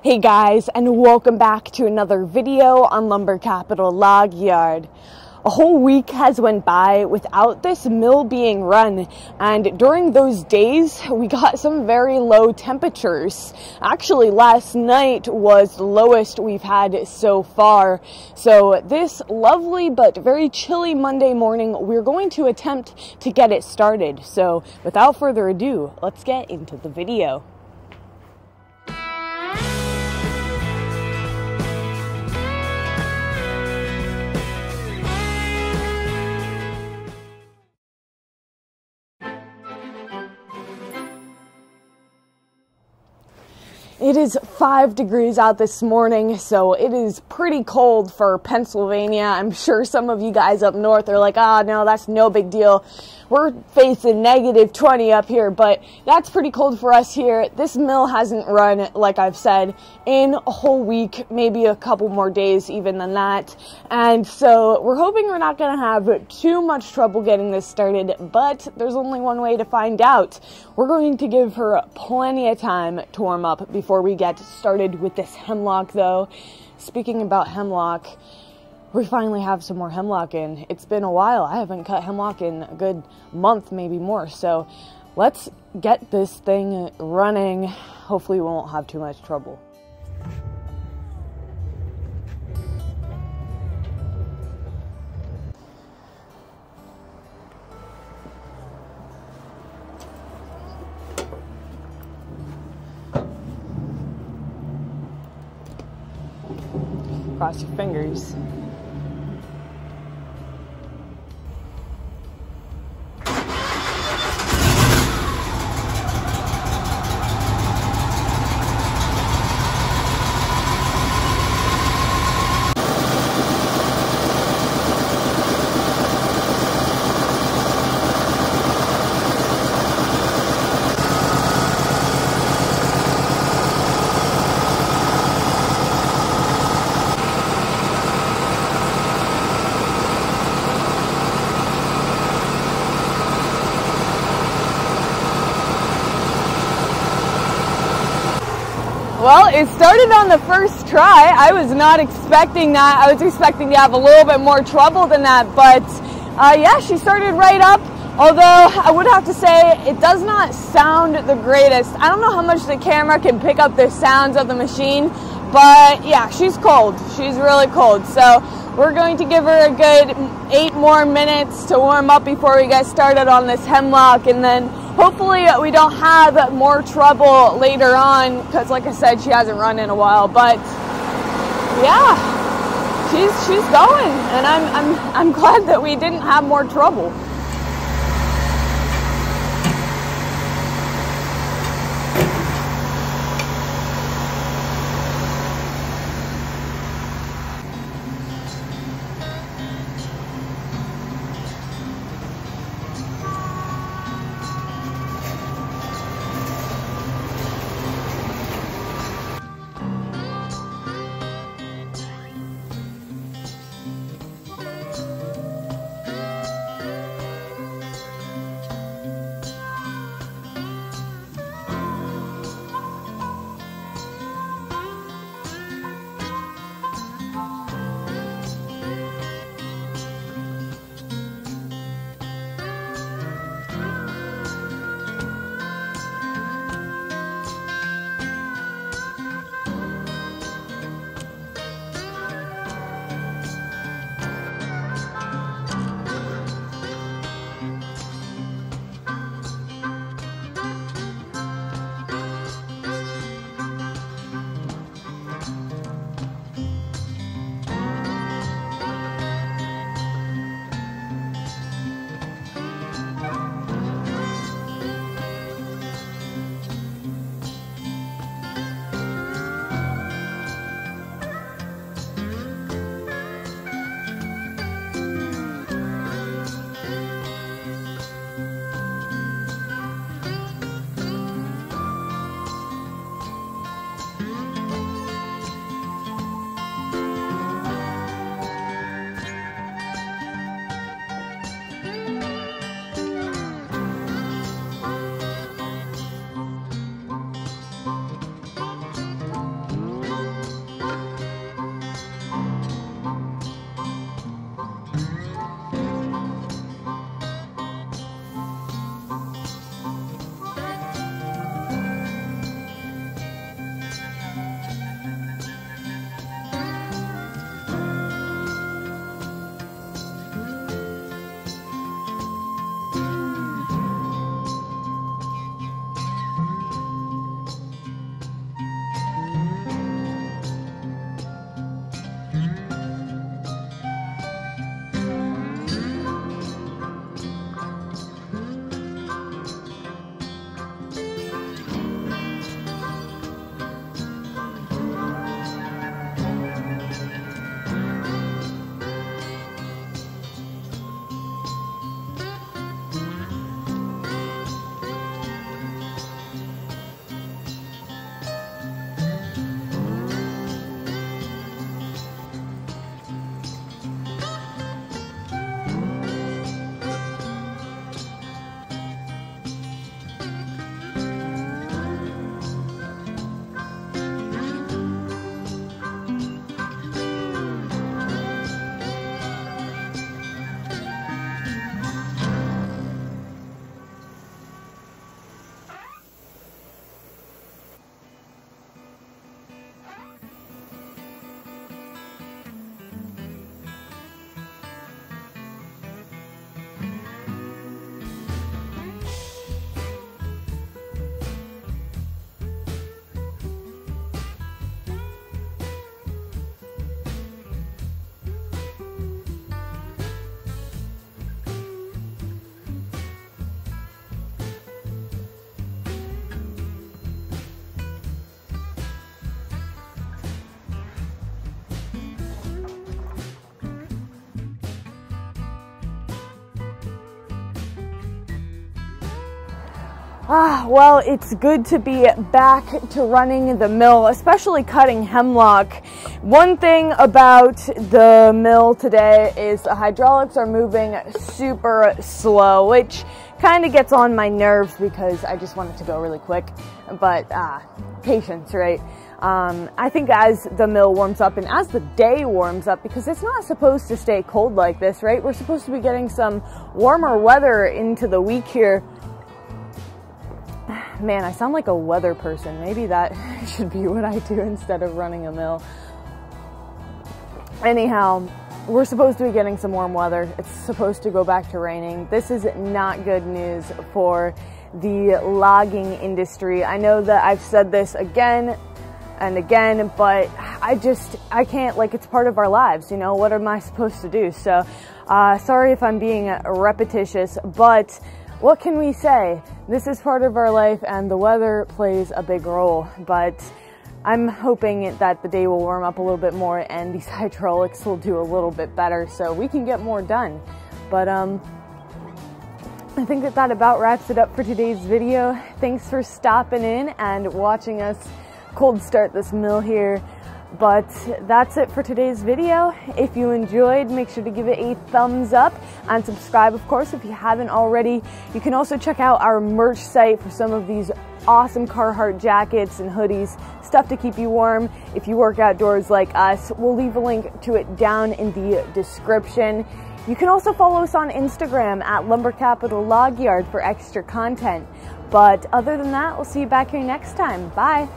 Hey guys, and welcome back to another video on Lumber Capital Log Yard. A whole week has went by without this mill being run, and during those days we got some very low temperatures. Actually, last night was the lowest we've had so far. So this lovely but very chilly Monday morning, we're going to attempt to get it started. So without further ado, let's get into the video. It is 5 degrees out this morning, so it is pretty cold for Pennsylvania. I'm sure some of you guys up north are like, no, that's no big deal. We're facing negative 20 up here, but that's pretty cold for us here. This mill hasn't run, like I've said, in a whole week, maybe a couple more days even than that. And so we're hoping we're not going to have too much trouble getting this started, but there's only one way to find out. We're going to give her plenty of time to warm up before we get started with this hemlock, though. Speaking about hemlock, we finally have some more hemlock in. It's been a while. I haven't cut hemlock in a good month, maybe more. So let's get this thing running. Hopefully we won't have too much trouble. Cross your fingers. Well, it started on the first try. I was not expecting that. I was expecting to have a little bit more trouble than that, but yeah, she started right up. Although I would have to say it does not sound the greatest. I don't know how much the camera can pick up the sounds of the machine, but yeah, she's cold. She's really cold. So we're going to give her a good 8 more minutes to warm up before we get started on this hemlock, and then hopefully we don't have more trouble later on, because like I said, she hasn't run in a while. But yeah, she's going, and I'm glad that we didn't have more trouble. Well, it's good to be back to running the mill, especially cutting hemlock. One thing about the mill today is the hydraulics are moving super slow, which kind of gets on my nerves because I just want it to go really quick. But patience, right? I think as the mill warms up and as the day warms up, because it's not supposed to stay cold like this, right? We're supposed to be getting some warmer weather into the week here. Man, I sound like a weather person. Maybe that should be what I do instead of running a mill. Anyhow, we're supposed to be getting some warm weather. It's supposed to go back to raining. This is not good news for the logging industry. I know that I've said this again and again, but I can't, like, it's part of our lives, you know, what am I supposed to do? So, sorry if I'm being repetitious, but what can we say? This is part of our life and the weather plays a big role, but I'm hoping that the day will warm up a little bit more and these hydraulics will do a little bit better so we can get more done. But I think that about wraps it up for today's video. Thanks for stopping in and watching us cold start this mill here. But that's it for today's video. If you enjoyed, make sure to give it a thumbs up and subscribe, of course, if you haven't already. You can also check out our merch site for some of these awesome Carhartt jackets and hoodies, stuff to keep you warm if you work outdoors like us. We'll leave a link to it down in the description. You can also follow us on Instagram at Lumber Capital Log Yard for extra content. But other than that, we'll see you back here next time. Bye.